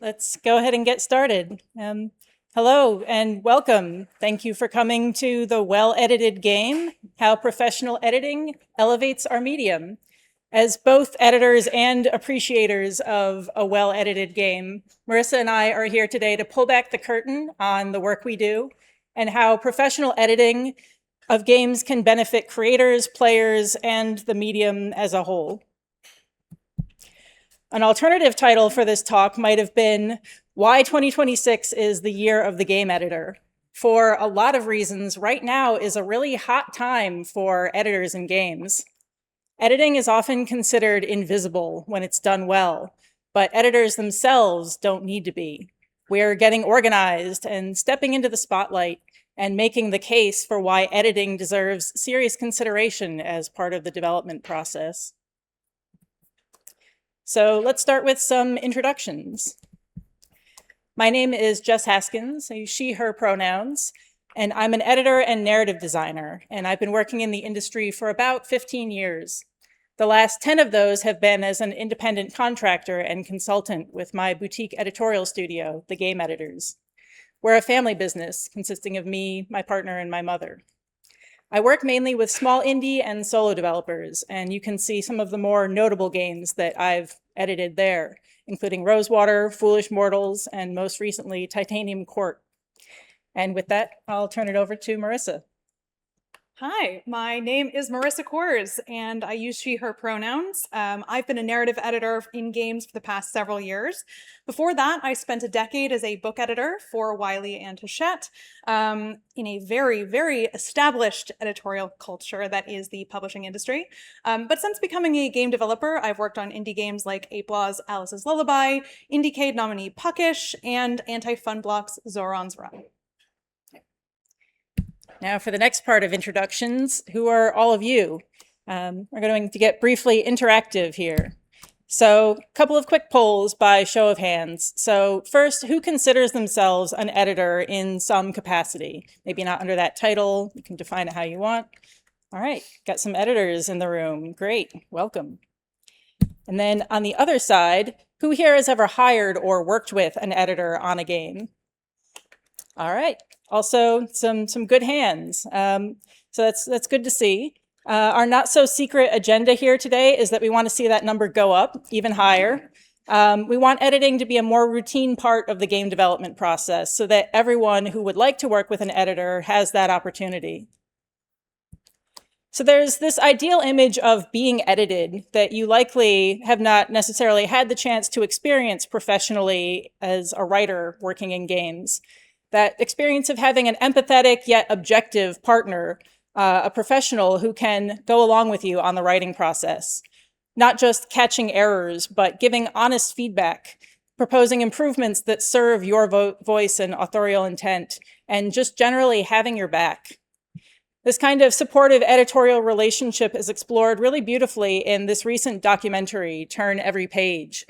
Let's go ahead and get started. Hello and welcome. Thank you for coming to the Well-Edited Game, How Professional Editing Elevates Our Medium. As both editors and appreciators of a well-edited game, Marissa and I are here today to pull back the curtain on the work we do and how professional editing of games can benefit creators, players, and the medium as a whole. An alternative title for this talk might have been Why 2026 is the Year of the Game Editor. For a lot of reasons, right now is a really hot time for editors in games. Editing is often considered invisible when it's done well, but editors themselves don't need to be. We're getting organized and stepping into the spotlight and making the case for why editing deserves serious consideration as part of the development process. So let's start with some introductions. My name is Jess Haskins, she, her pronouns, and I'm an editor and narrative designer, and I've been working in the industry for about 15 years. The last 10 of those have been as an independent contractor and consultant with my boutique editorial studio, The Game Editors. We're a family business consisting of me, my partner, and my mother. I work mainly with small indie and solo developers, and you can see some of the more notable games that I've edited there, including Rosewater, Foolish Mortals, and most recently, Titanium Court. And with that, I'll turn it over to Marissa. Hi, my name is Marissa Koors, and I use she, her pronouns. I've been a narrative editor in games for the past several years. Before that, I spent a decade as a book editor for Wiley and Hachette in a very, very established editorial culture that is the publishing industry. But since becoming a game developer, I've worked on indie games like Applause, Alice's Lullaby, Indiecade nominee Puckish, and Anti-Fun Block's Zoran's Run. Now for the next part of introductions, who are all of you? We're going to get briefly interactive here. So a couple of quick polls by show of hands. So first, who considers themselves an editor in some capacity? Maybe not under that title, you can define it how you want. All right, got some editors in the room, great, welcome. And then on the other side, who here has ever hired or worked with an editor on a game? All right. Also, some good hands. So that's good to see. Our not so secret agenda here today is that we want to see that number go up even higher. We want editing to be a more routine part of the game development process so that everyone who would like to work with an editor has that opportunity. So there's this ideal image of being edited that you likely have not necessarily had the chance to experience professionally as a writer working in games. That experience of having an empathetic yet objective partner, a professional who can go along with you on the writing process. Not just catching errors, but giving honest feedback, proposing improvements that serve your voice and authorial intent, and just generally having your back. This kind of supportive editorial relationship is explored really beautifully in this recent documentary, Turn Every Page.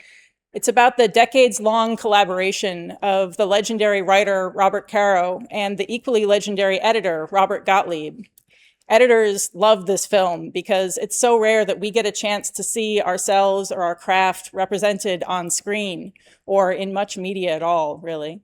It's about the decades-long collaboration of the legendary writer Robert Caro and the equally legendary editor Robert Gottlieb. Editors love this film because it's so rare that we get a chance to see ourselves or our craft represented on screen or in much media at all, really.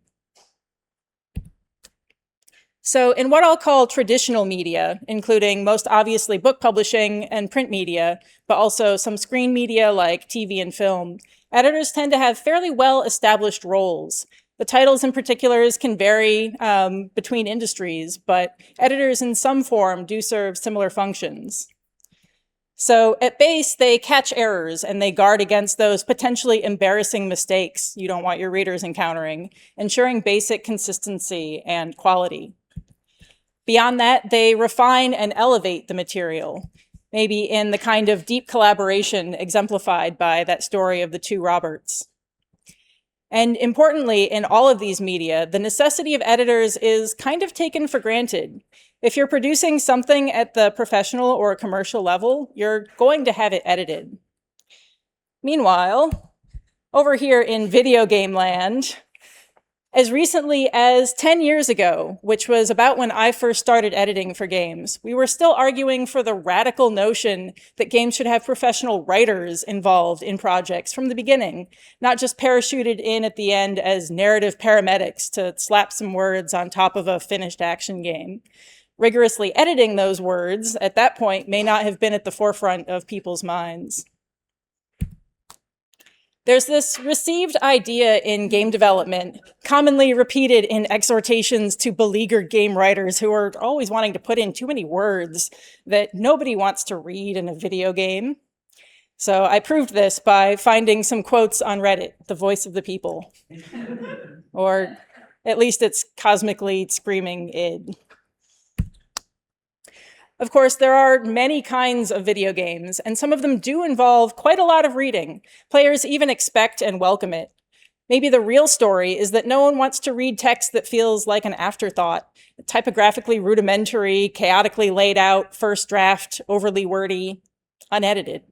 So in what I'll call traditional media, including most obviously book publishing and print media, but also some screen media like TV and film, editors tend to have fairly well-established roles. The titles in particulars can vary between industries, but editors in some form do serve similar functions. So at base, they catch errors and they guard against those potentially embarrassing mistakes you don't want your readers encountering, ensuring basic consistency and quality. Beyond that, they refine and elevate the material, maybe in the kind of deep collaboration exemplified by that story of the two Roberts. And importantly, in all of these media, the necessity of editors is kind of taken for granted. If you're producing something at the professional or commercial level, you're going to have it edited. Meanwhile, over here in video game land, As recently as 10 years ago, which was about when I first started editing for games, we were still arguing for the radical notion that games should have professional writers involved in projects from the beginning, not just parachuted in at the end as narrative paramedics to slap some words on top of a finished action game. Rigorously editing those words at that point may not have been at the forefront of people's minds. There's this received idea in game development, commonly repeated in exhortations to beleaguered game writers who are always wanting to put in too many words that nobody wants to read in a video game. So I proved this by finding some quotes on Reddit, the voice of the people. Or at least it's cosmically screaming id. Of course, there are many kinds of video games, and some of them do involve quite a lot of reading. Players even expect and welcome it. Maybe the real story is that no one wants to read text that feels like an afterthought, typographically rudimentary, chaotically laid out, first draft, overly wordy, unedited.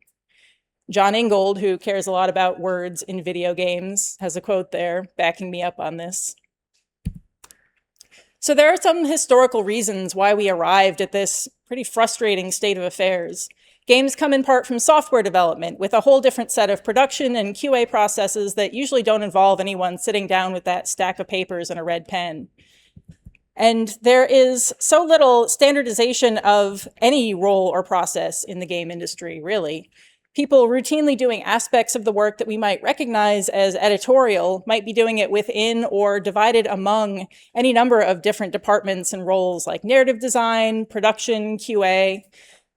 John Ingold, who cares a lot about words in video games, has a quote there backing me up on this. So there are some historical reasons why we arrived at this pretty frustrating state of affairs. Games come in part from software development with a whole different set of production and QA processes that usually don't involve anyone sitting down with that stack of papers and a red pen. And there is so little standardization of any role or process in the game industry, really. People routinely doing aspects of the work that we might recognize as editorial might be doing it within or divided among any number of different departments and roles like narrative design, production, QA,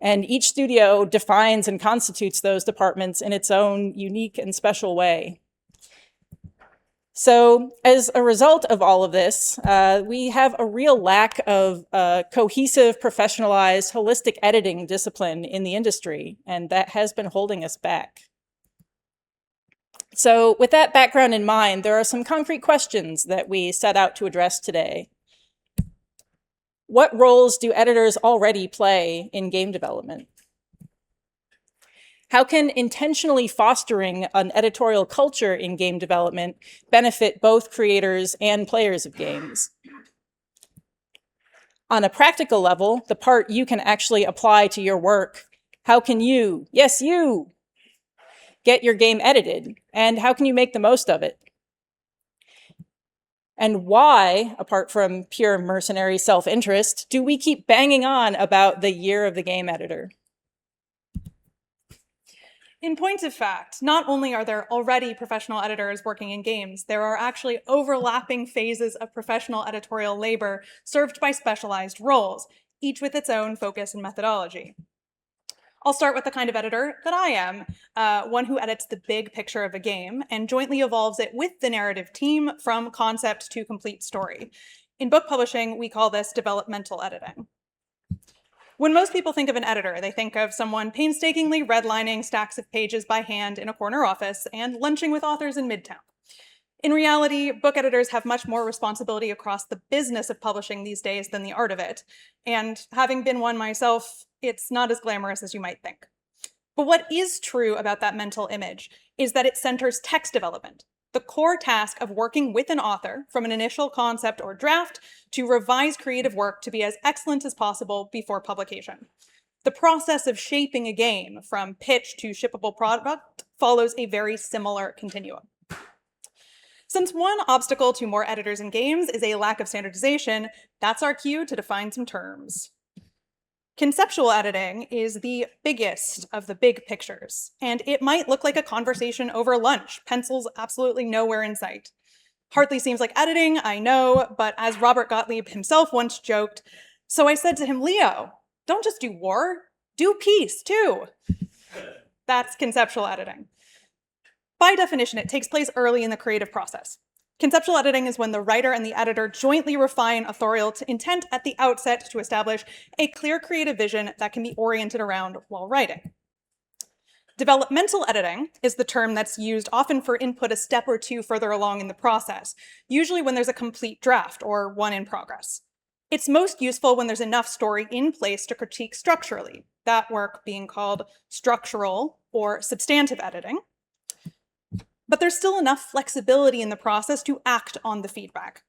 and each studio defines and constitutes those departments in its own unique and special way. So as a result of all of this, we have a real lack of cohesive, professionalized, holistic editing discipline in the industry, and that has been holding us back. So with that background in mind, there are some concrete questions that we set out to address today. What roles do editors already play in game development? How can intentionally fostering an editorial culture in game development benefit both creators and players of games? On a practical level, the part you can actually apply to your work, how can you, yes you, get your game edited? And how can you make the most of it? And why, apart from pure mercenary self-interest, do we keep banging on about the year of the game editor? In point of fact, not only are there already professional editors working in games, there are actually overlapping phases of professional editorial labor served by specialized roles, each with its own focus and methodology. I'll start with the kind of editor that I am, one who edits the big picture of a game and jointly evolves it with the narrative team from concept to complete story. In book publishing, we call this developmental editing. When most people think of an editor, they think of someone painstakingly redlining stacks of pages by hand in a corner office and lunching with authors in Midtown. In reality, book editors have much more responsibility across the business of publishing these days than the art of it. And having been one myself, it's not as glamorous as you might think. But what is true about that mental image is that it centers text development, the core task of working with an author from an initial concept or draft to revise creative work to be as excellent as possible before publication. The process of shaping a game from pitch to shippable product follows a very similar continuum. Since one obstacle to more editors in games is a lack of standardization, that's our cue to define some terms. Conceptual editing is the biggest of the big pictures, and it might look like a conversation over lunch, pencils absolutely nowhere in sight. Hardly seems like editing, I know, but as Robert Gottlieb himself once joked, so I said to him, Leo, don't just do war, do peace too. That's conceptual editing. By definition, it takes place early in the creative process. Conceptual editing is when the writer and the editor jointly refine authorial intent at the outset to establish a clear creative vision that can be oriented around while writing. Developmental editing is the term that's used often for input a step or two further along in the process, usually when there's a complete draft or one in progress. It's most useful when there's enough story in place to critique structurally, that work being called structural or substantive editing. but there's still enough flexibility in the process to act on the feedback.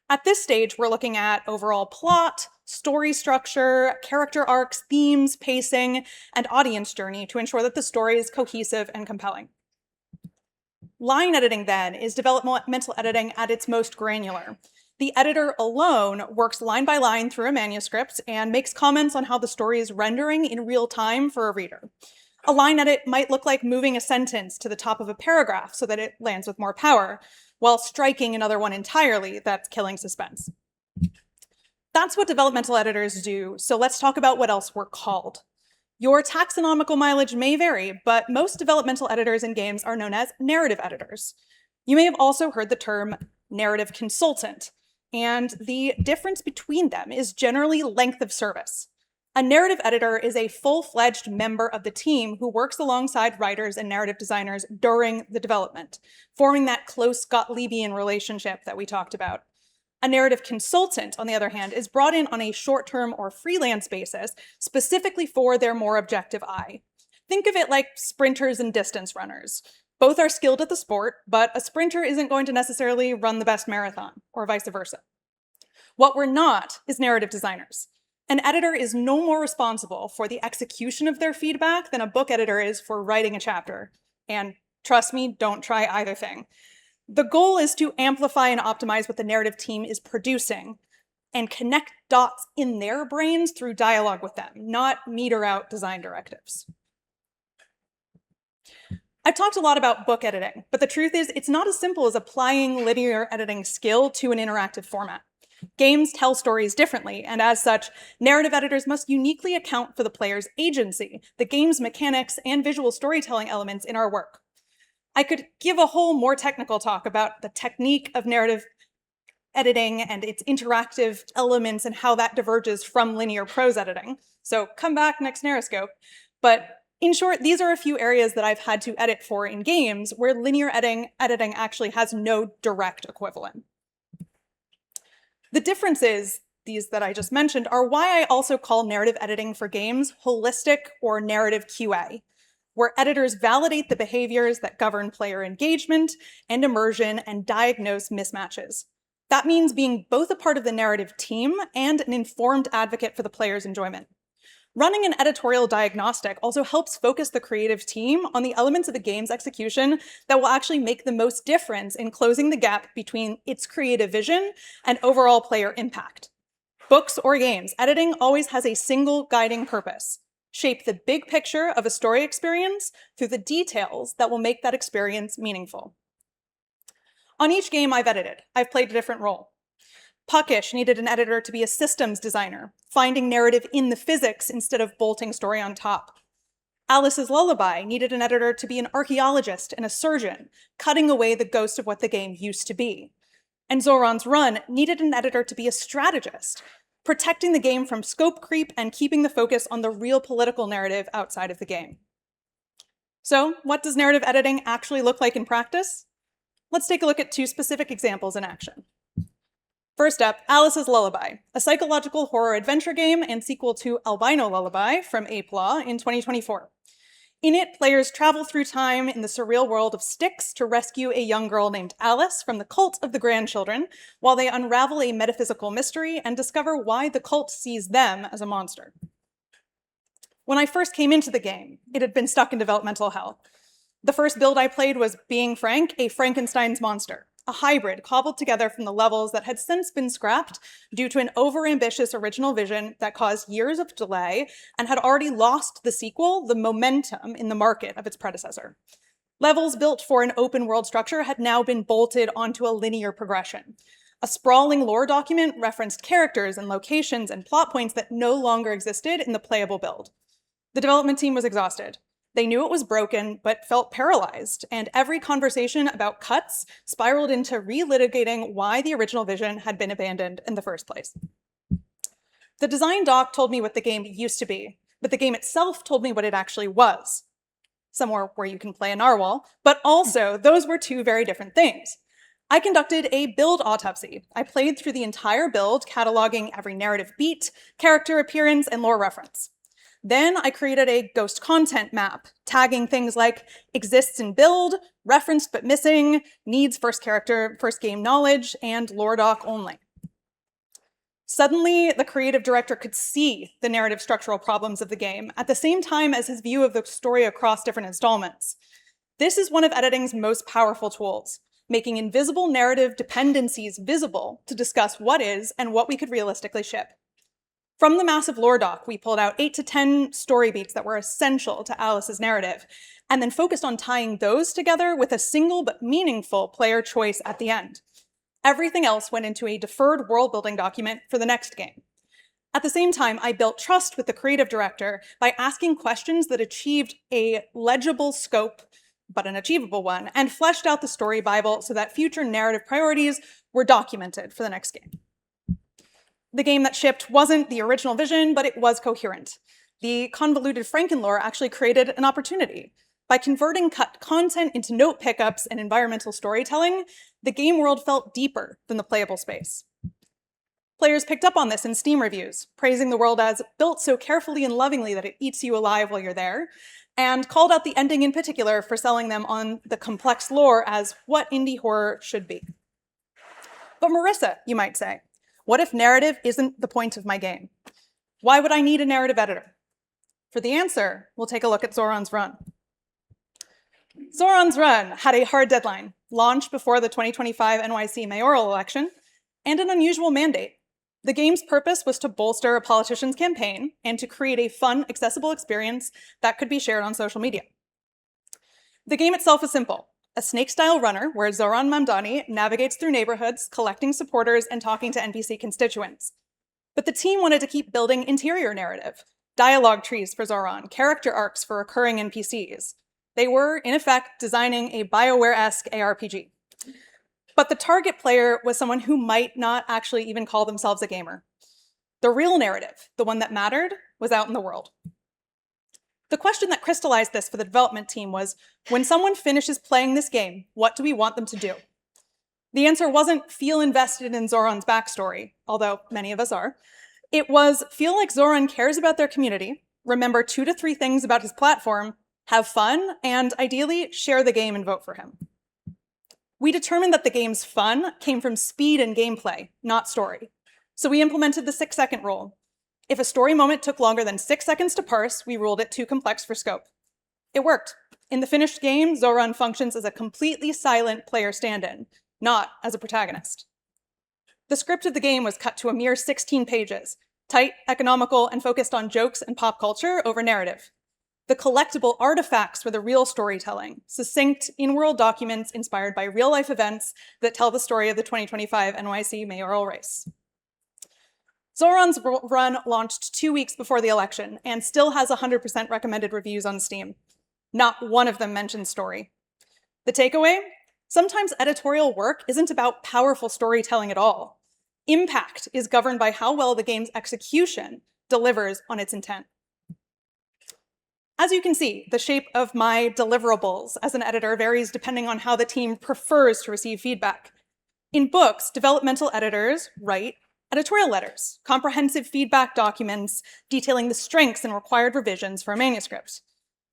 At this stage, we're looking at overall plot, story structure, character arcs, themes, pacing, and audience journey to ensure that the story is cohesive and compelling. Line editing, then, is developmental editing at its most granular. The editor alone works line by line through a manuscript and makes comments on how the story is rendering in real time for a reader. A line edit might look like moving a sentence to the top of a paragraph so that it lands with more power, while striking another one entirely that's killing suspense. That's what developmental editors do, so let's talk about what else we're called. Your taxonomical mileage may vary, but most developmental editors in games are known as narrative editors. You may have also heard the term narrative consultant, and the difference between them is generally length of service. A narrative editor is a full-fledged member of the team who works alongside writers and narrative designers during the development, forming that close Gottlebian relationship that we talked about. A narrative consultant, on the other hand, is brought in on a short-term or freelance basis, specifically for their more objective eye. Think of it like sprinters and distance runners. Both are skilled at the sport, but a sprinter isn't going to necessarily run the best marathon, or vice versa. What we're not is narrative designers. An editor is no more responsible for the execution of their feedback than a book editor is for writing a chapter. And trust me, don't try either thing. The goal is to amplify and optimize what the narrative team is producing and connect dots in their brains through dialogue with them, not meter out design directives. I've talked a lot about book editing, but the truth is it's not as simple as applying linear editing skill to an interactive format. Games tell stories differently, and as such, narrative editors must uniquely account for the player's agency, the game's mechanics, and visual storytelling elements in our work. I could give a whole more technical talk about the technique of narrative editing and its interactive elements and how that diverges from linear prose editing. So come back next NarraScope. But in short, these are a few areas that I've had to edit for in games where linear editing actually has no direct equivalent. The differences, these that I just mentioned, are why I also call narrative editing for games holistic or narrative QA, where editors validate the behaviors that govern player engagement and immersion and diagnose mismatches. That means being both a part of the narrative team and an informed advocate for the player's enjoyment. Running an editorial diagnostic also helps focus the creative team on the elements of the game's execution that will actually make the most difference in closing the gap between its creative vision and overall player impact. Books or games, editing always has a single guiding purpose: shape the big picture of a story experience through the details that will make that experience meaningful. On each game I've edited, I've played a different role. Puckish needed an editor to be a systems designer, finding narrative in the physics instead of bolting story on top. Alice's Lullaby needed an editor to be an archaeologist and a surgeon, cutting away the ghost of what the game used to be. And Zoran's Run needed an editor to be a strategist, protecting the game from scope creep and keeping the focus on the real political narrative outside of the game. So, what does narrative editing actually look like in practice? Let's take a look at two specific examples in action. First up, Alice's Lullaby, a psychological horror adventure game and sequel to Albino Lullaby from Ape Law in 2024. In it, players travel through time in the surreal world of Styx to rescue a young girl named Alice from the cult of the grandchildren, while they unravel a metaphysical mystery and discover why the cult sees them as a monster. When I first came into the game, it had been stuck in developmental hell. The first build I played was, being frank, a Frankenstein's monster, a hybrid cobbled together from the levels that had since been scrapped due to an overambitious original vision that caused years of delay and had already lost the sequel the momentum in the market of its predecessor. Levels built for an open world structure had now been bolted onto a linear progression. A sprawling lore document referenced characters and locations and plot points that no longer existed in the playable build. The development team was exhausted. They knew it was broken, but felt paralyzed, and every conversation about cuts spiraled into relitigating why the original vision had been abandoned in the first place. The design doc told me what the game used to be, but the game itself told me what it actually was. Somewhere where you can play a narwhal, but also those were two very different things. I conducted a build autopsy. I played through the entire build, cataloging every narrative beat, character appearance, and lore reference. Then I created a ghost content map, tagging things like exists in build, referenced but missing, needs first game knowledge, and lore doc only. Suddenly, the creative director could see the narrative structural problems of the game at the same time as his view of the story across different installments. This is one of editing's most powerful tools, making invisible narrative dependencies visible to discuss what is and what we could realistically ship. From the massive lore doc, we pulled out 8 to 10 story beats that were essential to Alice's narrative, and then focused on tying those together with a single but meaningful player choice at the end. Everything else went into a deferred world-building document for the next game. At the same time, I built trust with the creative director by asking questions that achieved a legible scope, but an achievable one, and fleshed out the story Bible so that future narrative priorities were documented for the next game. The game that shipped wasn't the original vision, but it was coherent. The convoluted Frankenlore actually created an opportunity. By converting cut content into note pickups and environmental storytelling, the game world felt deeper than the playable space. Players picked up on this in Steam reviews, praising the world as built so carefully and lovingly that it eats you alive while you're there, and called out the ending in particular for selling them on the complex lore as what indie horror should be. But Marissa, you might say, what if narrative isn't the point of my game? Why would I need a narrative editor? For the answer, we'll take a look at Zoran's Run. Zoran's Run had a hard deadline, launched before the 2025 NYC mayoral election, and an unusual mandate. The game's purpose was to bolster a politician's campaign and to create a fun, accessible experience that could be shared on social media. The game itself is simple. A snake-style runner where Zoran Mamdani navigates through neighborhoods, collecting supporters and talking to NPC constituents. But the team wanted to keep building interior narrative, dialogue trees for Zoran, character arcs for recurring NPCs. They were, in effect, designing a BioWare-esque ARPG. But the target player was someone who might not actually even call themselves a gamer. The real narrative, the one that mattered, was out in the world. The question that crystallized this for the development team was, when someone finishes playing this game, what do we want them to do? The answer wasn't feel invested in Zoran's backstory, although many of us are. It was feel like Zoran cares about their community, remember 2 to 3 things about his platform, have fun, and ideally share the game and vote for him. We determined that the game's fun came from speed and gameplay, not story. So we implemented the 6-second rule. If a story moment took longer than 6 seconds to parse, we ruled it too complex for scope. It worked. In the finished game, Zoran functions as a completely silent player stand-in, not as a protagonist. The script of the game was cut to a mere 16 pages, tight, economical, and focused on jokes and pop culture over narrative. The collectible artifacts were the real storytelling, succinct, in-world documents inspired by real-life events that tell the story of the 2025 NYC mayoral race. Zoran's Run launched 2 weeks before the election and still has 100% recommended reviews on Steam. Not one of them mentions story. The takeaway? Sometimes editorial work isn't about powerful storytelling at all. Impact is governed by how well the game's execution delivers on its intent. As you can see, the shape of my deliverables as an editor varies depending on how the team prefers to receive feedback. In books, developmental editors write editorial letters, comprehensive feedback documents detailing the strengths and required revisions for a manuscript.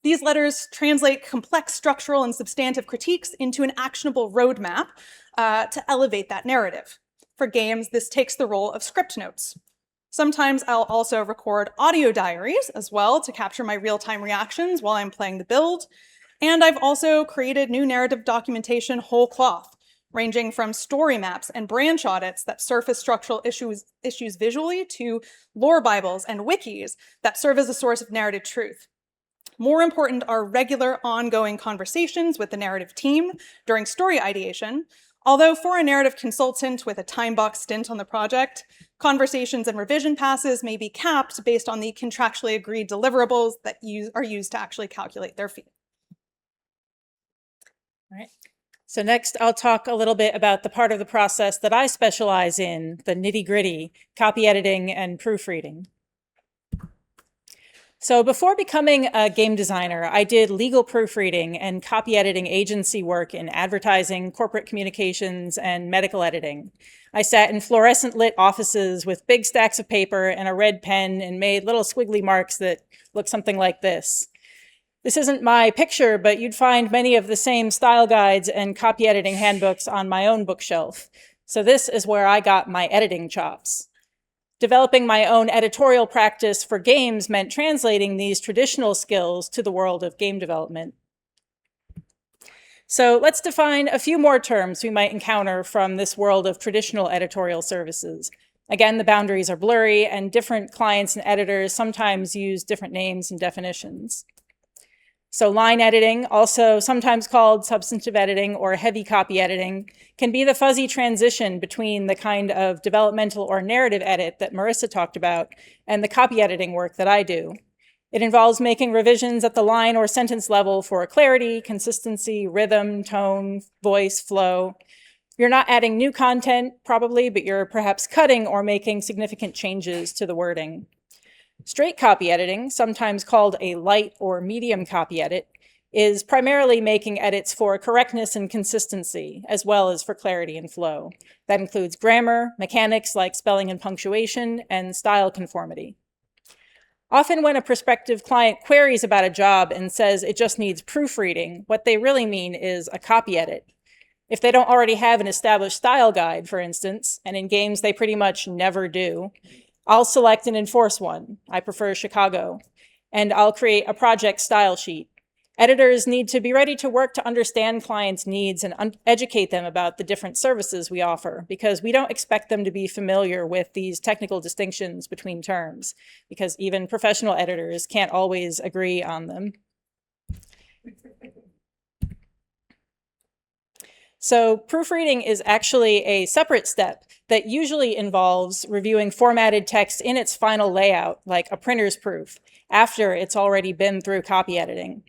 These letters translate complex structural and substantive critiques into an actionable roadmap to elevate that narrative. For games, this takes the role of script notes. Sometimes I'll also record audio diaries as well to capture my real-time reactions while I'm playing the build. And I've also created new narrative documentation whole cloth, ranging from story maps and branch audits that surface structural issues visually to lore bibles and wikis that serve as a source of narrative truth. More important are regular ongoing conversations with the narrative team during story ideation, although for a narrative consultant with a time-box stint on the project, conversations and revision passes may be capped based on the contractually agreed deliverables that are used to actually calculate their fee. All right. So next, I'll talk a little bit about the part of the process that I specialize in, the nitty-gritty, copy editing and proofreading. So before becoming a game designer, I did legal proofreading and copy editing agency work in advertising, corporate communications, and medical editing. I sat in fluorescent lit offices with big stacks of paper and a red pen and made little squiggly marks that look something like this. This isn't my picture, but you'd find many of the same style guides and copy editing handbooks on my own bookshelf. So this is where I got my editing chops. Developing my own editorial practice for games meant translating these traditional skills to the world of game development. So let's define a few more terms we might encounter from this world of traditional editorial services. Again, the boundaries are blurry, and different clients and editors sometimes use different names and definitions. So line editing, also sometimes called substantive editing or heavy copy editing, can be the fuzzy transition between the kind of developmental or narrative edit that Marissa talked about and the copy editing work that I do. It involves making revisions at the line or sentence level for clarity, consistency, rhythm, tone, voice, flow. You're not adding new content, probably, but you're perhaps cutting or making significant changes to the wording. Straight copy editing, sometimes called a light or medium copy edit, is primarily making edits for correctness and consistency, as well as for clarity and flow. That includes grammar, mechanics like spelling and punctuation, and style conformity. Often when a prospective client queries about a job and says it just needs proofreading, what they really mean is a copy edit. If they don't already have an established style guide, for instance, and in games they pretty much never do, I'll select and enforce one. I prefer Chicago. And I'll create a project style sheet. Editors need to be ready to work to understand clients' needs and educate them about the different services we offer, because we don't expect them to be familiar with these technical distinctions between terms, because even professional editors can't always agree on them. So proofreading is actually a separate step that usually involves reviewing formatted text in its final layout, like a printer's proof, after it's already been through copy editing.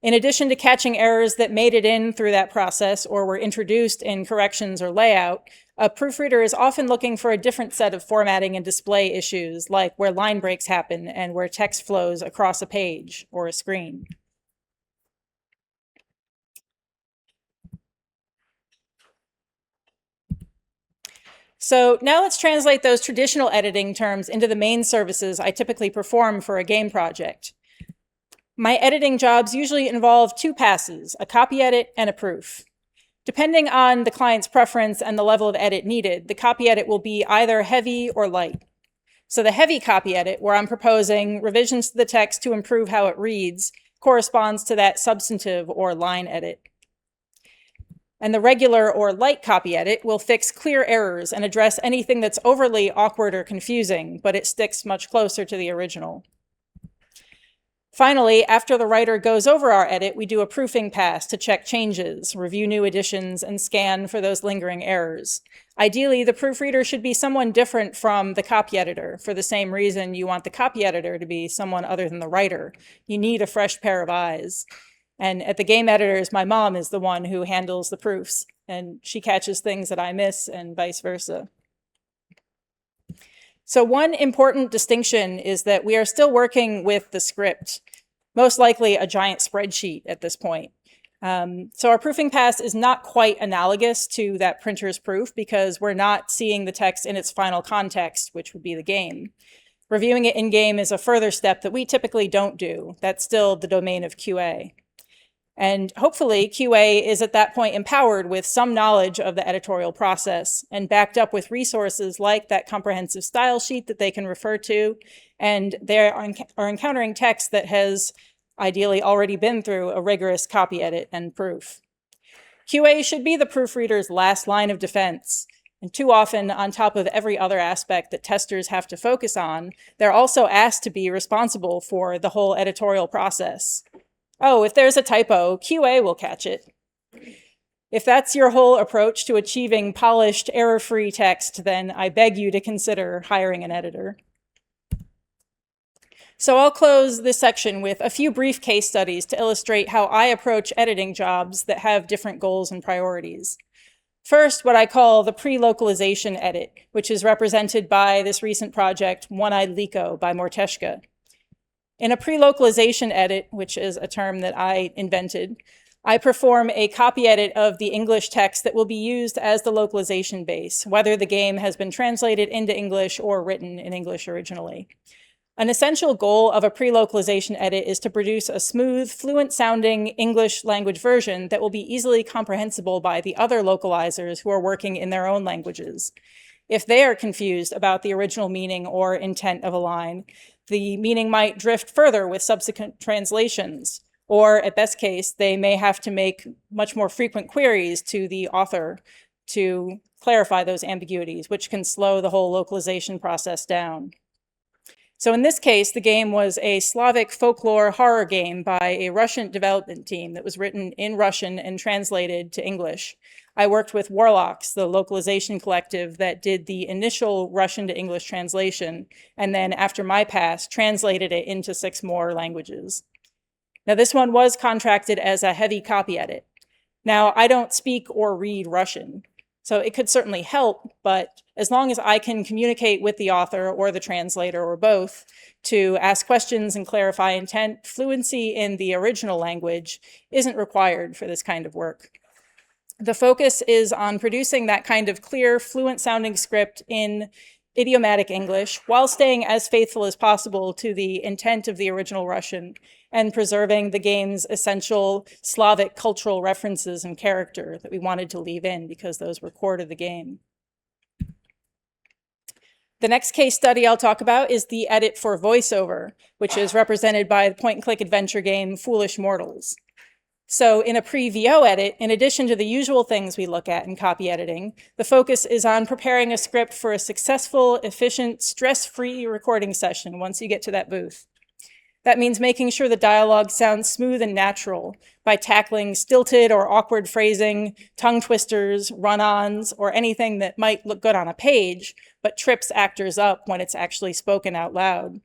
In addition to catching errors that made it in through that process or were introduced in corrections or layout, a proofreader is often looking for a different set of formatting and display issues, like where line breaks happen and where text flows across a page or a screen. So now let's translate those traditional editing terms into the main services I typically perform for a game project. My editing jobs usually involve two passes, a copy edit and a proof. Depending on the client's preference and the level of edit needed, the copy edit will be either heavy or light. So the heavy copy edit, where I'm proposing revisions to the text to improve how it reads, corresponds to that substantive or line edit. And the regular or light copy edit will fix clear errors and address anything that's overly awkward or confusing, but it sticks much closer to the original. Finally, after the writer goes over our edit, we do a proofing pass to check changes, review new additions, and scan for those lingering errors. Ideally, the proofreader should be someone different from the copy editor, for the same reason you want the copy editor to be someone other than the writer. You need a fresh pair of eyes. And at the game editors, my mom is the one who handles the proofs, and she catches things that I miss and vice versa. So one important distinction is that we are still working with the script, most likely a giant spreadsheet at this point. So our proofing pass is not quite analogous to that printer's proof because we're not seeing the text in its final context, which would be the game. Reviewing it in-game is a further step that we typically don't do. That's still the domain of QA. And hopefully QA is at that point empowered with some knowledge of the editorial process and backed up with resources like that comprehensive style sheet that they can refer to. And they are encountering text that has ideally already been through a rigorous copy edit and proof. QA should be the proofreader's last line of defense. And too often, on top of every other aspect that testers have to focus on, they're also asked to be responsible for the whole editorial process. Oh, if there's a typo, QA will catch it. If that's your whole approach to achieving polished, error-free text, then I beg you to consider hiring an editor. So I'll close this section with a few brief case studies to illustrate how I approach editing jobs that have different goals and priorities. First, what I call the pre-localization edit, which is represented by this recent project, One-Eyed Liko by Morteshka. In a pre-localization edit, which is a term that I invented, I perform a copy edit of the English text that will be used as the localization base, whether the game has been translated into English or written in English originally. An essential goal of a pre-localization edit is to produce a smooth, fluent-sounding English language version that will be easily comprehensible by the other localizers who are working in their own languages. If they are confused about the original meaning or intent of a line, the meaning might drift further with subsequent translations, or at best case, they may have to make much more frequent queries to the author to clarify those ambiguities, which can slow the whole localization process down. So in this case, the game was a Slavic folklore horror game by a Russian development team that was written in Russian and translated to English. I worked with Warlocks, the localization collective that did the initial Russian to English translation, and then after my pass, translated it into 6 more languages. Now this one was contracted as a heavy copy edit. Now I don't speak or read Russian, so it could certainly help, but as long as I can communicate with the author or the translator or both to ask questions and clarify intent, fluency in the original language isn't required for this kind of work. The focus is on producing that kind of clear, fluent-sounding script in idiomatic English while staying as faithful as possible to the intent of the original Russian and preserving the game's essential Slavic cultural references and character that we wanted to leave in because those were core to the game. The next case study I'll talk about is the edit for voiceover, which is represented by the point-and-click adventure game Foolish Mortals. So in a pre-VO edit, in addition to the usual things we look at in copy editing, the focus is on preparing a script for a successful, efficient, stress-free recording session once you get to that booth. That means making sure the dialogue sounds smooth and natural by tackling stilted or awkward phrasing, tongue twisters, run-ons, or anything that might look good on a page, but trips actors up when it's actually spoken out loud.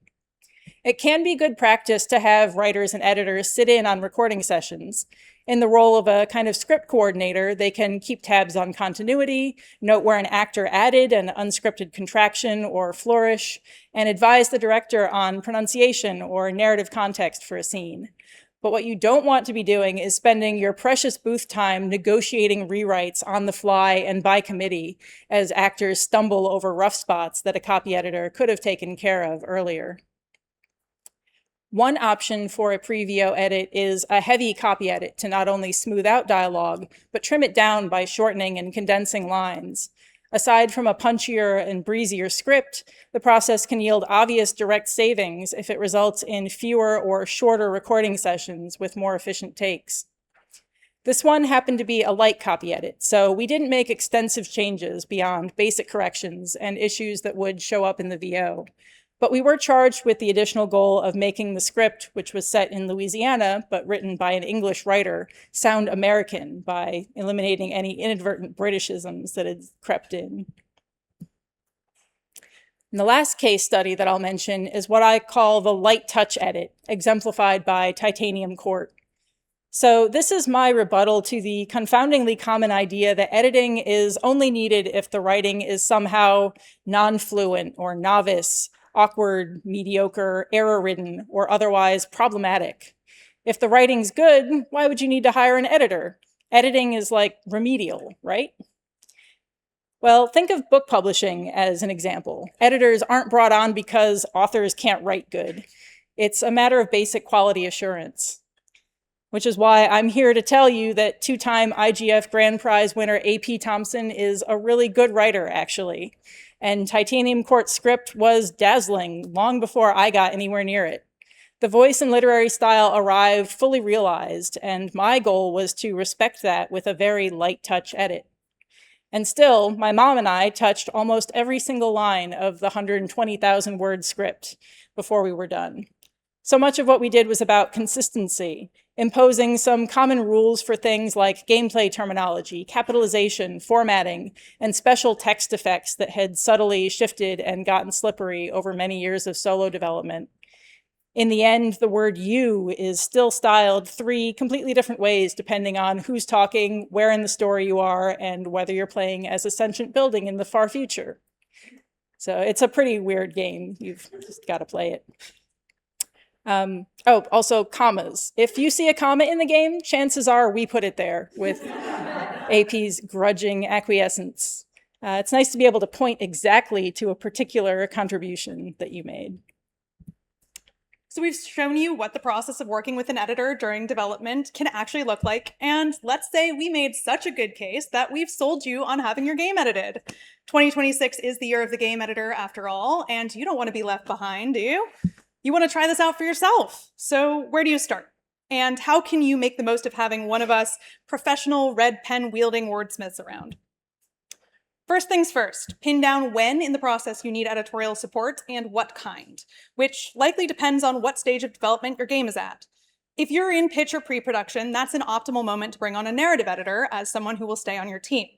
It can be good practice to have writers and editors sit in on recording sessions. In the role of a kind of script coordinator, they can keep tabs on continuity, note where an actor added an unscripted contraction or flourish, and advise the director on pronunciation or narrative context for a scene. But what you don't want to be doing is spending your precious booth time negotiating rewrites on the fly and by committee as actors stumble over rough spots that a copy editor could have taken care of earlier. One option for a pre-VO edit is a heavy copy edit to not only smooth out dialogue, but trim it down by shortening and condensing lines. Aside from a punchier and breezier script, the process can yield obvious direct savings if it results in fewer or shorter recording sessions with more efficient takes. This one happened to be a light copy edit, so we didn't make extensive changes beyond basic corrections and issues that would show up in the VO. But we were charged with the additional goal of making the script, which was set in Louisiana, but written by an English writer, sound American by eliminating any inadvertent Britishisms that had crept in. And the last case study that I'll mention is what I call the light touch edit, exemplified by Titanium Court. So this is my rebuttal to the confoundingly common idea that editing is only needed if the writing is somehow non-fluent or novice, awkward, mediocre, error-ridden, or otherwise problematic. If the writing's good, why would you need to hire an editor? Editing is like remedial, right? Well, think of book publishing as an example. Editors aren't brought on because authors can't write good. It's a matter of basic quality assurance, which is why I'm here to tell you that 2-time IGF Grand Prize winner A.P. Thompson is a really good writer, actually. And Titanium Court's script was dazzling long before I got anywhere near it. The voice and literary style arrived fully realized, and my goal was to respect that with a very light touch edit. And still, my mom and I touched almost every single line of the 120,000 word script before we were done. So much of what we did was about consistency, imposing some common rules for things like gameplay terminology, capitalization, formatting, and special text effects that had subtly shifted and gotten slippery over many years of solo development. In the end, the word you is still styled 3 completely different ways depending on who's talking, where in the story you are, and whether you're playing as a sentient building in the far future. So it's a pretty weird game. You've just got to play it. Also commas. If you see a comma in the game, chances are we put it there with AP's grudging acquiescence. It's nice to be able to point exactly to a particular contribution that you made. So we've shown you what the process of working with an editor during development can actually look like, and let's say we made such a good case that we've sold you on having your game edited. 2026 is the year of the game editor after all, and you don't want to be left behind, do you? You want to try this out for yourself. So where do you start? And how can you make the most of having one of us professional red pen wielding wordsmiths around? First things first, pin down when in the process you need editorial support and what kind, which likely depends on what stage of development your game is at. If you're in pitch or pre-production, that's an optimal moment to bring on a narrative editor as someone who will stay on your team.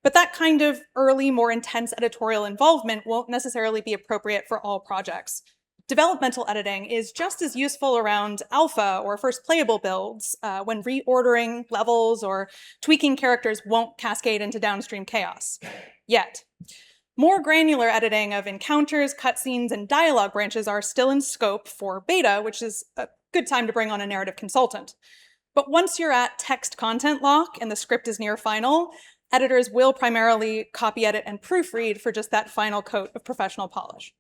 But that kind of early, more intense editorial involvement won't necessarily be appropriate for all projects. Developmental editing is just as useful around alpha or first playable builds when reordering levels or tweaking characters won't cascade into downstream chaos. Yet. More granular editing of encounters, cutscenes, and dialogue branches are still in scope for beta, which is a good time to bring on a narrative consultant. But once you're at text content lock and the script is near final, editors will primarily copy edit and proofread for just that final coat of professional polish.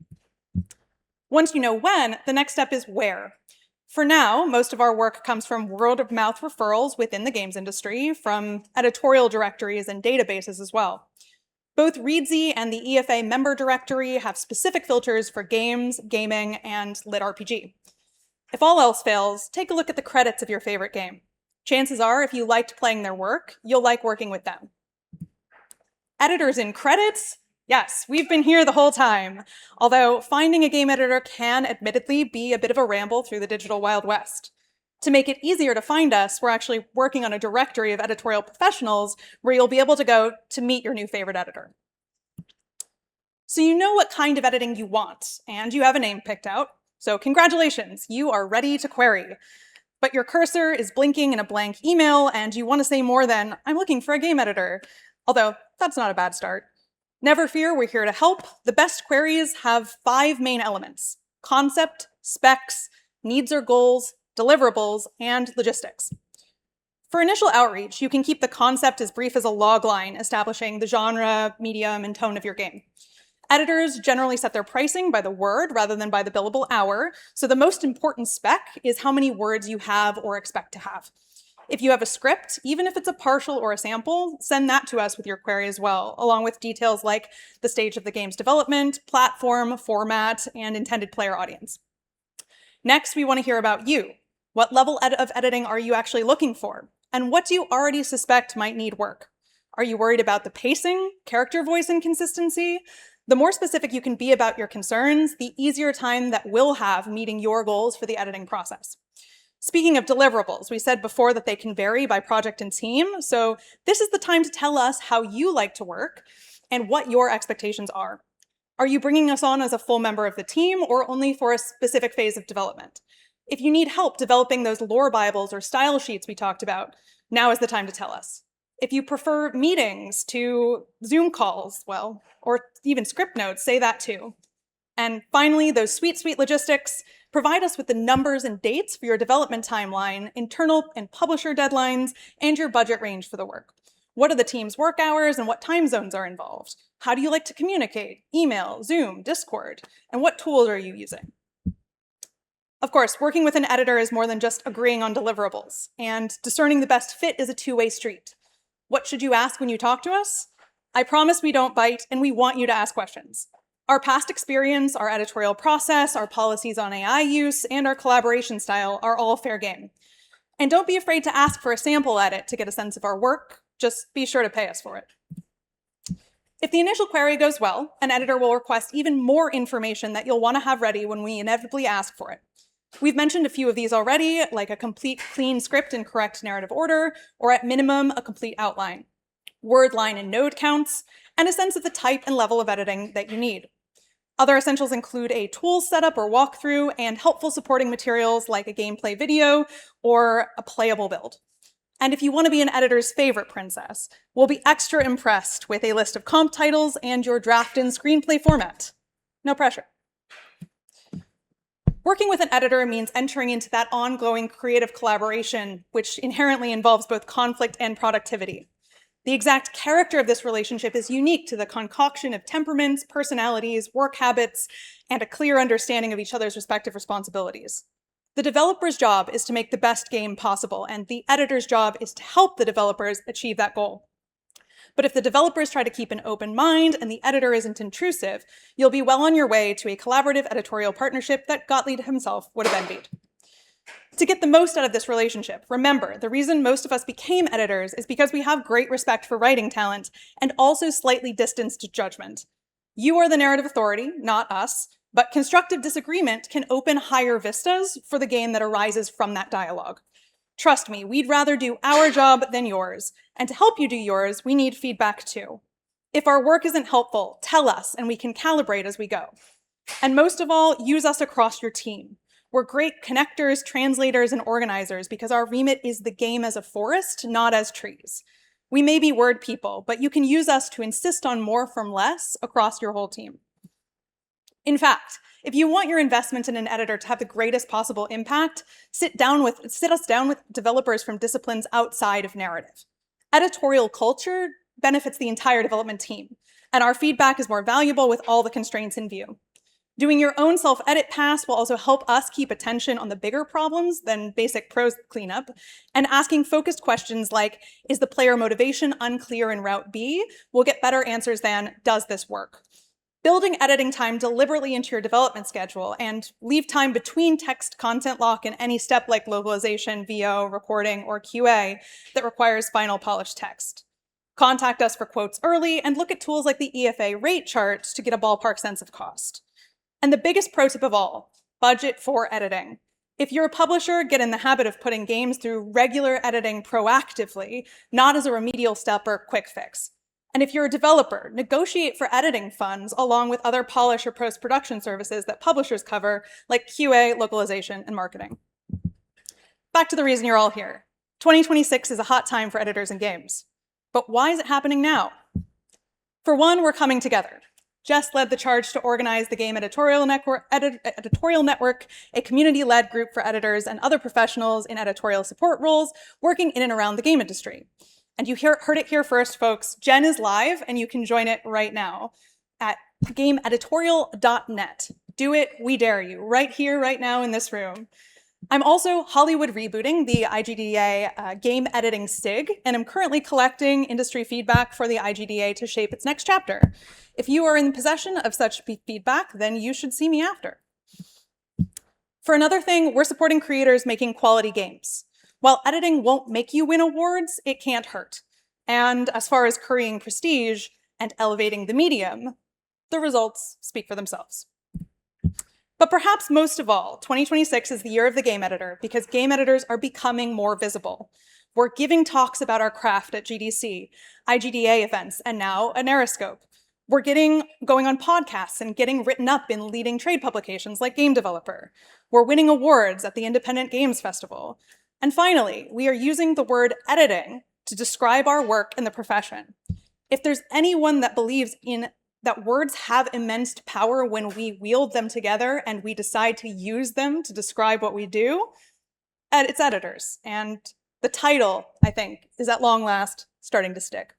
Once you know when, the next step is where. For now, most of our work comes from word-of-mouth referrals within the games industry, from editorial directories and databases as well. Both Readsy and the EFA member directory have specific filters for games, gaming, and lit RPG. If all else fails, take a look at the credits of your favorite game. Chances are, if you liked playing their work, you'll like working with them. Editors in credits? Yes, we've been here the whole time, although finding a game editor can admittedly be a bit of a ramble through the digital Wild West. To make it easier to find us, we're actually working on a directory of editorial professionals where you'll be able to go to meet your new favorite editor. So you know what kind of editing you want, and you have a name picked out. So congratulations, you are ready to query. But your cursor is blinking in a blank email, and you want to say more than, "I'm looking for a game editor." Although, that's not a bad start. Never fear, we're here to help. The best queries have 5 main elements: concept, specs, needs or goals, deliverables, and logistics. For initial outreach, you can keep the concept as brief as a log line, establishing the genre, medium, and tone of your game. Editors generally set their pricing by the word rather than by the billable hour, so the most important spec is how many words you have or expect to have. If you have a script, even if it's a partial or a sample, send that to us with your query as well, along with details like the stage of the game's development, platform, format, and intended player audience. Next, we want to hear about you. What level of editing are you actually looking for? And what do you already suspect might need work? Are you worried about the pacing, character voice inconsistency? The more specific you can be about your concerns, the easier time that we'll have meeting your goals for the editing process. Speaking of deliverables, we said before that they can vary by project and team, so this is the time to tell us how you like to work and what your expectations are. Are you bringing us on as a full member of the team or only for a specific phase of development? If you need help developing those lore Bibles or style sheets we talked about, now is the time to tell us. If you prefer meetings to Zoom calls, well, or even script notes, say that too. And finally, those sweet, sweet logistics, provide us with the numbers and dates for your development timeline, internal and publisher deadlines, and your budget range for the work. What are the team's work hours and what time zones are involved? How do you like to communicate? Email, Zoom, Discord, and what tools are you using? Of course, working with an editor is more than just agreeing on deliverables, and discerning the best fit is a two-way street. What should you ask when you talk to us? I promise we don't bite, and we want you to ask questions. Our past experience, our editorial process, our policies on AI use, and our collaboration style are all fair game. And don't be afraid to ask for a sample edit to get a sense of our work. Just be sure to pay us for it. If the initial query goes well, an editor will request even more information that you'll want to have ready when we inevitably ask for it. We've mentioned a few of these already, like a complete clean script in correct narrative order, or at minimum, a complete outline, word, line, and node counts, and a sense of the type and level of editing that you need. Other essentials include a tools setup or walkthrough and helpful supporting materials like a gameplay video or a playable build. And if you want to be an editor's favorite princess, we'll be extra impressed with a list of comp titles and your draft in screenplay format. No pressure. Working with an editor means entering into that ongoing creative collaboration, which inherently involves both conflict and productivity. The exact character of this relationship is unique to the concoction of temperaments, personalities, work habits, and a clear understanding of each other's respective responsibilities. The developer's job is to make the best game possible, and the editor's job is to help the developers achieve that goal. But if the developers try to keep an open mind and the editor isn't intrusive, you'll be well on your way to a collaborative editorial partnership that Gottlieb himself would have envied. To get the most out of this relationship, remember, the reason most of us became editors is because we have great respect for writing talent and also slightly distanced judgment. You are the narrative authority, not us, but constructive disagreement can open higher vistas for the game that arises from that dialogue. Trust me, we'd rather do our job than yours, and to help you do yours, we need feedback too. If our work isn't helpful, tell us and we can calibrate as we go. And most of all, use us across your team. We're great connectors, translators, and organizers because our remit is the game as a forest, not as trees. We may be word people, but you can use us to insist on more from less across your whole team. In fact, if you want your investment in an editor to have the greatest possible impact, sit us down with developers from disciplines outside of narrative. Editorial culture benefits the entire development team, and our feedback is more valuable with all the constraints in view. Doing your own self-edit pass will also help us keep attention on the bigger problems than basic prose cleanup, and asking focused questions like, is the player motivation unclear in Route B, will get better answers than, does this work? Building editing time deliberately into your development schedule and leave time between text content lock and any step like localization, VO, recording, or QA that requires final polished text. Contact us for quotes early and look at tools like the EFA rate charts to get a ballpark sense of cost. And the biggest pro tip of all, budget for editing. If you're a publisher, get in the habit of putting games through regular editing proactively, not as a remedial step or quick fix. And if you're a developer, negotiate for editing funds along with other polish or post-production services that publishers cover, like QA, localization, and marketing. Back to the reason you're all here. 2026 is a hot time for editors and games. But why is it happening now? For one, we're coming together. Jess led the charge to organize the Game Editorial Network, a community-led group for editors and other professionals in editorial support roles working in and around the game industry. And you heard it here first, folks. Jen is live, and you can join it right now at gameeditorial.net. Do it, we dare you, right here, right now in this room. I'm also Hollywood rebooting the IGDA game editing SIG, and I'm currently collecting industry feedback for the IGDA to shape its next chapter. If you are in possession of such feedback, then you should see me after. For another thing, we're supporting creators making quality games. While editing won't make you win awards, it can't hurt. And as far as currying prestige and elevating the medium, the results speak for themselves. But perhaps most of all, 2026 is the year of the game editor because game editors are becoming more visible. We're giving talks about our craft at GDC, IGDA events, and now a NarraScope. We're going on podcasts and getting written up in leading trade publications like Game Developer. We're winning awards at the Independent Games Festival. And finally, we are using the word editing to describe our work in the profession. If there's anyone that believes in that words have immense power when we wield them together and we decide to use them to describe what we do, it's editors. And the title, I think, is at long last starting to stick.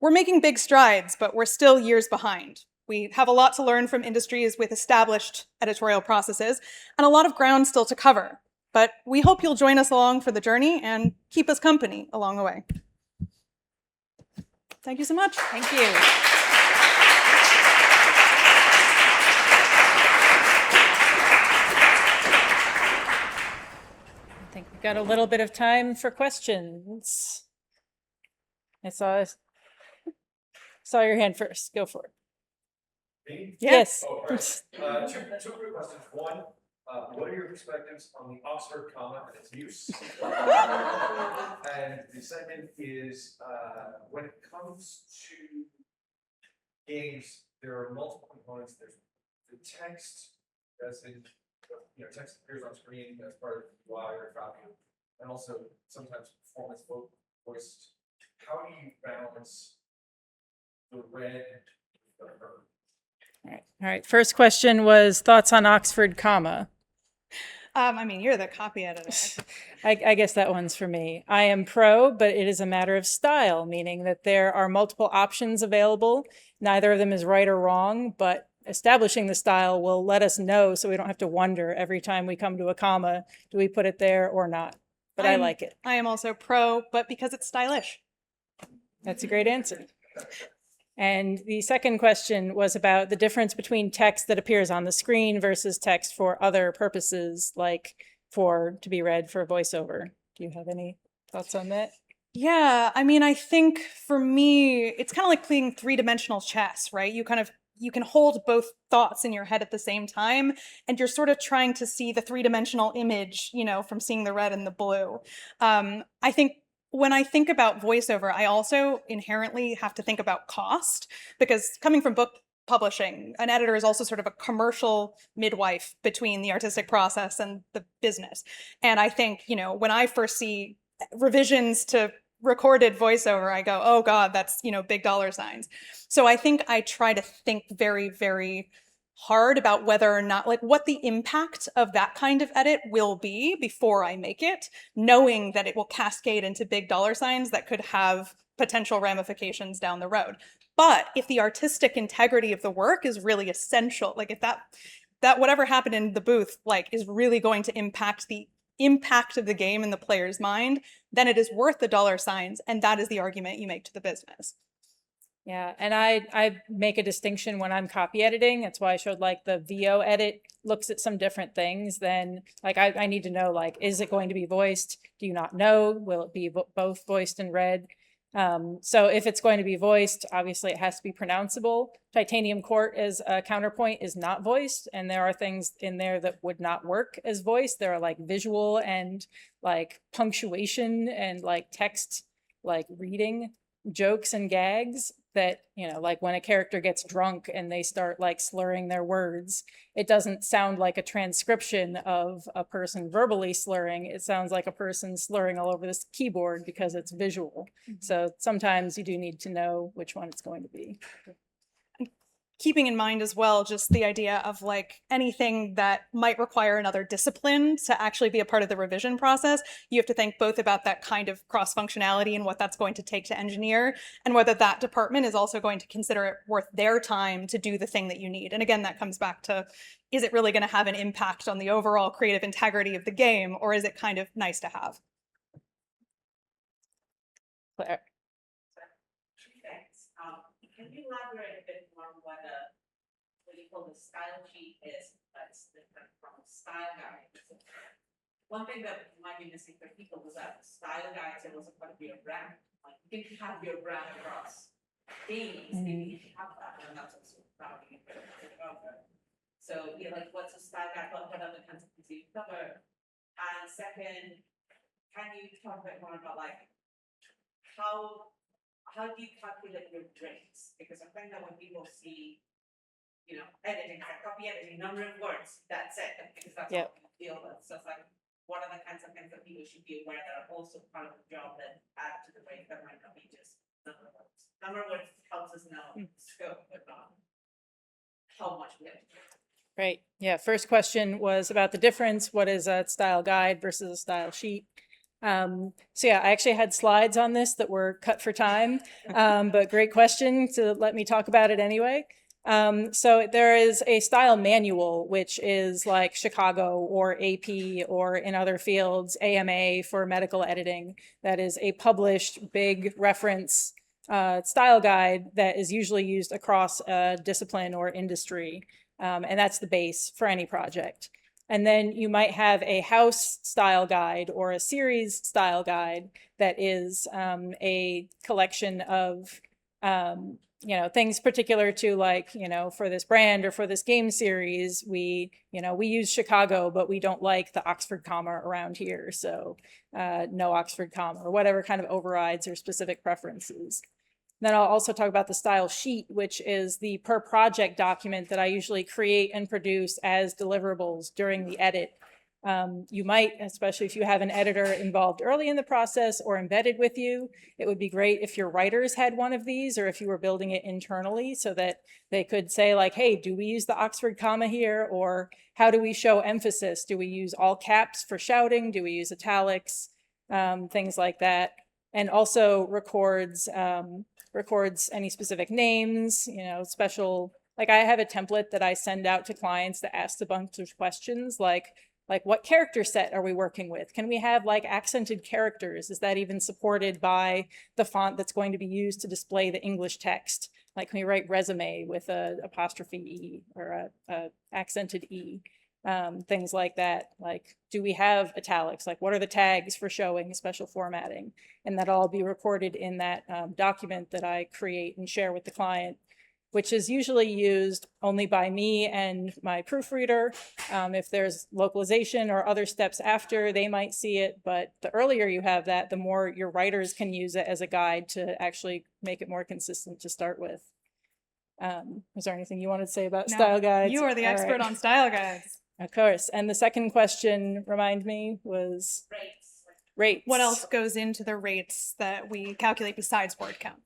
We're making big strides, but we're still years behind. We have a lot to learn from industries with established editorial processes and a lot of ground still to cover. But we hope you'll join us along for the journey and keep us company along the way. Thank you so much. Thank you. I think we've got a little bit of time for questions. I saw your hand first. Go for it. Me? Yes. Oh, all right. Two quick questions. One, what are your perspectives on the Oxford comma and its use? And the second is, when it comes to games, there are multiple components. There's the text, as in, text appears on screen as part of the UI or copy, and also sometimes performance voiced. How do you balance the red with the herd? All right. First question was thoughts on Oxford comma. I mean, you're the copy editor. I guess that one's for me. I am pro, but it is a matter of style, meaning that there are multiple options available. Neither of them is right or wrong, but establishing the style will let us know so we don't have to wonder every time we come to a comma, do we put it there or not? But I like it. I am also pro, but because it's stylish. That's a great answer. And the second question was about the difference between text that appears on the screen versus text for other purposes, like to be read for voiceover. Do you have any thoughts on that? Yeah, I mean, I think for me, it's kind of like playing three-dimensional chess, right? You can hold both thoughts in your head at the same time, and you're sort of trying to see the three-dimensional image, from seeing the red and the blue. I think when I think about voiceover, I also inherently have to think about cost, because coming from book publishing, an editor is also sort of a commercial midwife between the artistic process and the business. And I think, when I first see revisions to recorded voiceover, I go, oh God, that's, big dollar signs. So I think I try to think very, very hard about whether or not, like, what the impact of that kind of edit will be before I make it, knowing that it will cascade into big dollar signs that could have potential ramifications down the road. But if the artistic integrity of the work is really essential, like if that whatever happened in the booth, like, is really going to impact the impact of the game in the player's mind, then it is worth the dollar signs, and that is the argument you make to the business. Yeah, and I make a distinction when I'm copy editing. That's why I showed like the VO edit looks at some different things than like I need to know, like, is it going to be voiced? Do you not know? Will it be both voiced and read? So if it's going to be voiced, obviously it has to be pronounceable. Titanium Court as a counterpoint is not voiced, and there are things in there that would not work as voiced. There are like visual and like punctuation and like text, like reading jokes and gags that, like when a character gets drunk and they start like slurring their words, it doesn't sound like a transcription of a person verbally slurring. It sounds like a person slurring all over this keyboard because it's visual. So sometimes you do need to know which one it's going to be. Keeping in mind as well, just the idea of like anything that might require another discipline to actually be a part of the revision process, you have to think both about that kind of cross-functionality and what that's going to take to engineer, and whether that department is also going to consider it worth their time to do the thing that you need. And again, that comes back to, is it really going to have an impact on the overall creative integrity of the game, or is it kind of nice to have? Claire. Thanks. Can you elaborate a bit more on what you call the style sheet is, that's different from a style guide? One thing that might be missing for people was that style guides, it wasn't going to be a brand. Like, you can have your brand across games, maybe you should have that, and that's also probably a developer. So, like, what's a style guide? What other kinds of things do you cover? And second, can you talk a bit more about like how do you calculate your drinks? Because I find that when people see, editing, like copy editing, number of words, that's it, because that's all we deal with. So it's like, what are the kinds of things that people should be aware that are also part of the job that add to the rate that might not be just number of words? Number of words helps us know scope, but not how much we have to do. Right. Yeah. First question was about the difference. What is a style guide versus a style sheet? So yeah, I actually had slides on this that were cut for time, but great question, so let me talk about it anyway. So there is a style manual, which is like Chicago or AP or in other fields, AMA for medical editing. That is a published big reference style guide that is usually used across a discipline or industry. And that's the base for any project. And then you might have a house style guide or a series style guide that is a collection of, things particular to, like, for this brand or for this game series, we use Chicago, but we don't like the Oxford comma around here. So no Oxford comma, or whatever kind of overrides or specific preferences. Then I'll also talk about the style sheet, which is the per project document that I usually create and produce as deliverables during the edit. You might, especially if you have an editor involved early in the process or embedded with you, it would be great if your writers had one of these, or if you were building it internally so that they could say like, hey, do we use the Oxford comma here? Or how do we show emphasis? Do we use all caps for shouting? Do we use italics? Things like that. And also records any specific names, special, like I have a template that I send out to clients that asks a bunch of questions like what character set are we working with? Can we have like accented characters? Is that even supported by the font that's going to be used to display the English text? Like, can we write resume with a apostrophe E or a accented E? Things like that. Like, do we have italics? Like, what are the tags for showing special formatting? And that'll all be recorded in that document that I create and share with the client, which is usually used only by me and my proofreader. If there's localization or other steps after, they might see it, but the earlier you have that, the more your writers can use it as a guide to actually make it more consistent to start with. Is there anything you wanted to say about style guides? You are the expert on style guides. Of course. And the second question, remind me, was rates. What else goes into the rates that we calculate besides word count?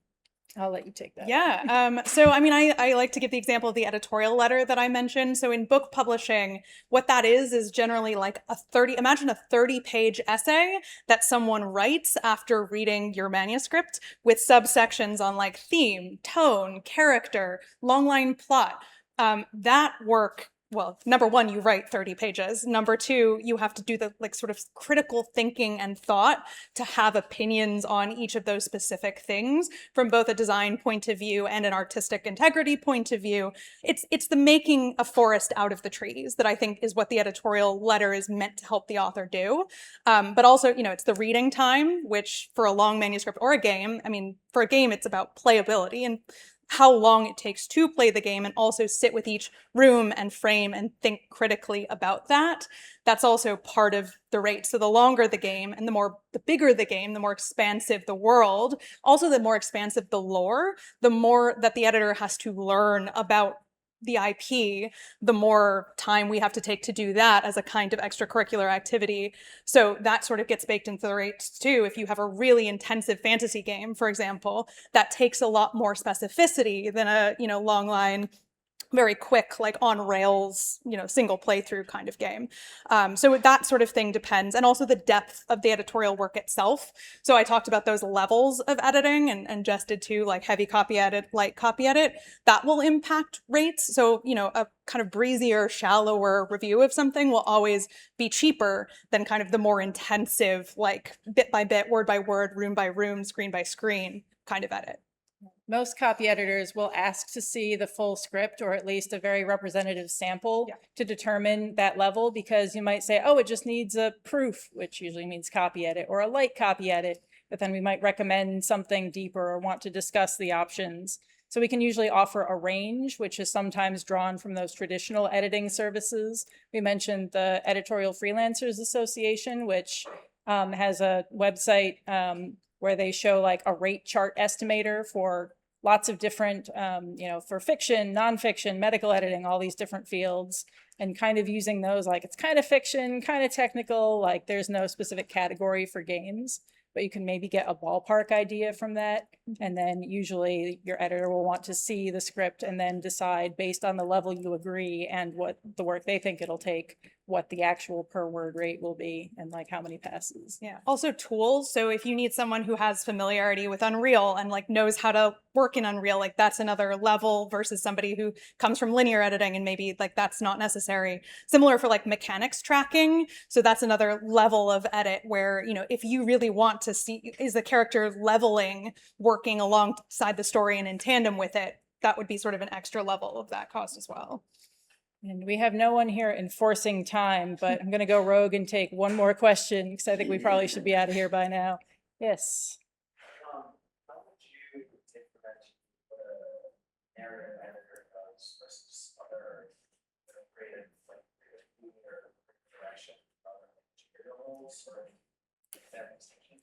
I'll let you take that. Yeah. So, I mean, I like to give the example of the editorial letter that I mentioned. So in book publishing, what that is generally like imagine a 30-page essay that someone writes after reading your manuscript with subsections on like theme, tone, character, long line plot. That work, well, number one, you write 30 pages. Number two, you have to do the like sort of critical thinking and thought to have opinions on each of those specific things from both a design point of view and an artistic integrity point of view. It's the making a forest out of the trees that I think is what the editorial letter is meant to help the author do. But also, it's the reading time, which for a long manuscript or a game, I mean, for a game, it's about playability and how long it takes to play the game and also sit with each room and frame and think critically about that. That's also part of the rate. So the longer the game and the bigger the game, the more expansive the world, also the more expansive the lore, the more that the editor has to learn about the IP, the more time we have to take to do that as a kind of extracurricular activity. So that sort of gets baked into the rates too. If you have a really intensive fantasy game, for example, that takes a lot more specificity than a, long line, very quick, like on rails, single playthrough kind of game. So that sort of thing depends. And also the depth of the editorial work itself. So I talked about those levels of editing and Jess did too, like heavy copy edit, light copy edit. That will impact rates. So, a kind of breezier, shallower review of something will always be cheaper than kind of the more intensive, like bit by bit, word by word, room by room, screen by screen kind of edit. Most copy editors will ask to see the full script or at least a very representative sample to determine that level, because you might say, oh, it just needs a proof, which usually means copy edit, or a light copy edit, but then we might recommend something deeper or want to discuss the options. So we can usually offer a range, which is sometimes drawn from those traditional editing services. We mentioned the Editorial Freelancers Association, which has a website where they show like a rate chart estimator for lots of different, for fiction, nonfiction, medical editing, all these different fields, and kind of using those like it's kind of fiction, kind of technical, like there's no specific category for games, but you can maybe get a ballpark idea from that. And then usually your editor will want to see the script and then decide based on the level you agree and what the work they think it'll take, what the actual per word rate will be and like how many passes. Yeah. Also tools. So if you need someone who has familiarity with Unreal and like knows how to work in Unreal, like that's another level versus somebody who comes from linear editing and maybe like that's not necessary. Similar for like mechanics tracking. So that's another level of edit where, if you really want to see, is the character leveling, working alongside the story and in tandem with it, that would be sort of an extra level of that cost as well. And we have no one here enforcing time, but I'm going to go rogue and take one more question because I think we probably should be out of here by now. Yes. How would you differentiate what a narrative editor does versus other creative, like creative direction, other materials, or that distinction?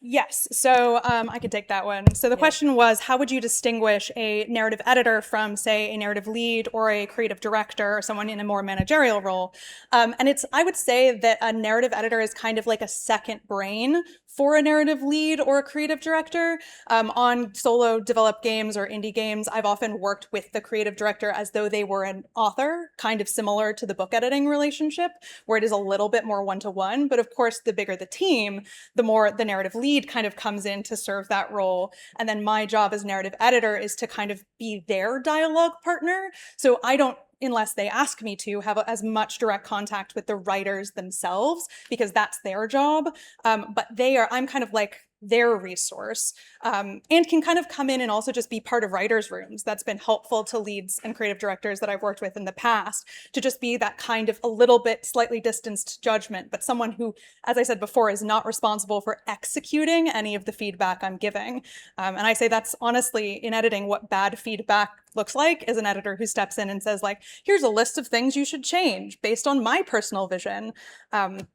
Yes, so I could take that one. So the question was, how would you distinguish a narrative editor from, say, a narrative lead or a creative director or someone in a more managerial role? And I would say that a narrative editor is kind of like a second brain for a narrative lead or a creative director. On solo developed games or indie games, I've often worked with the creative director as though they were an author, kind of similar to the book editing relationship, where it is a little bit more one-to-one. But of course, the bigger the team, the more the narrative lead kind of comes in to serve that role. And then my job as narrative editor is to kind of be their dialogue partner. So I don't, unless they ask me to, have as much direct contact with the writers themselves, because that's their job. But I'm kind of like their resource, and can kind of come in and also just be part of writers' rooms. That's been helpful to leads and creative directors that I've worked with in the past, to just be that kind of a little bit slightly distanced judgment, but someone who, as I said before, is not responsible for executing any of the feedback I'm giving. And I say that's honestly, in editing, what bad feedback looks like, is an editor who steps in and says, like, here's a list of things you should change based on my personal vision.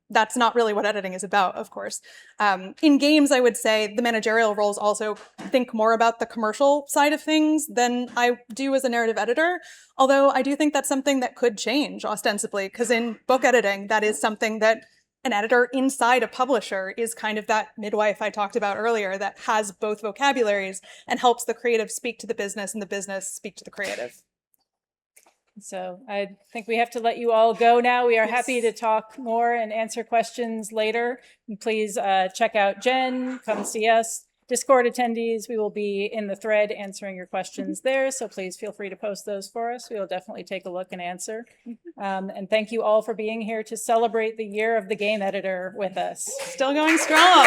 That's not really what editing is about, of course. In games, I would say the managerial roles also think more about the commercial side of things than I do as a narrative editor. Although I do think that's something that could change ostensibly, because in book editing, that is something that an editor inside a publisher is kind of that midwife I talked about earlier that has both vocabularies and helps the creative speak to the business and the business speak to the creative. So I think we have to let you all go now. We are happy to talk more and answer questions later. And please check out Jen, come see us. Discord attendees, we will be in the thread answering your questions there. So please feel free to post those for us. We will definitely take a look and answer. And thank you all for being here to celebrate the year of the game editor with us. Still going strong.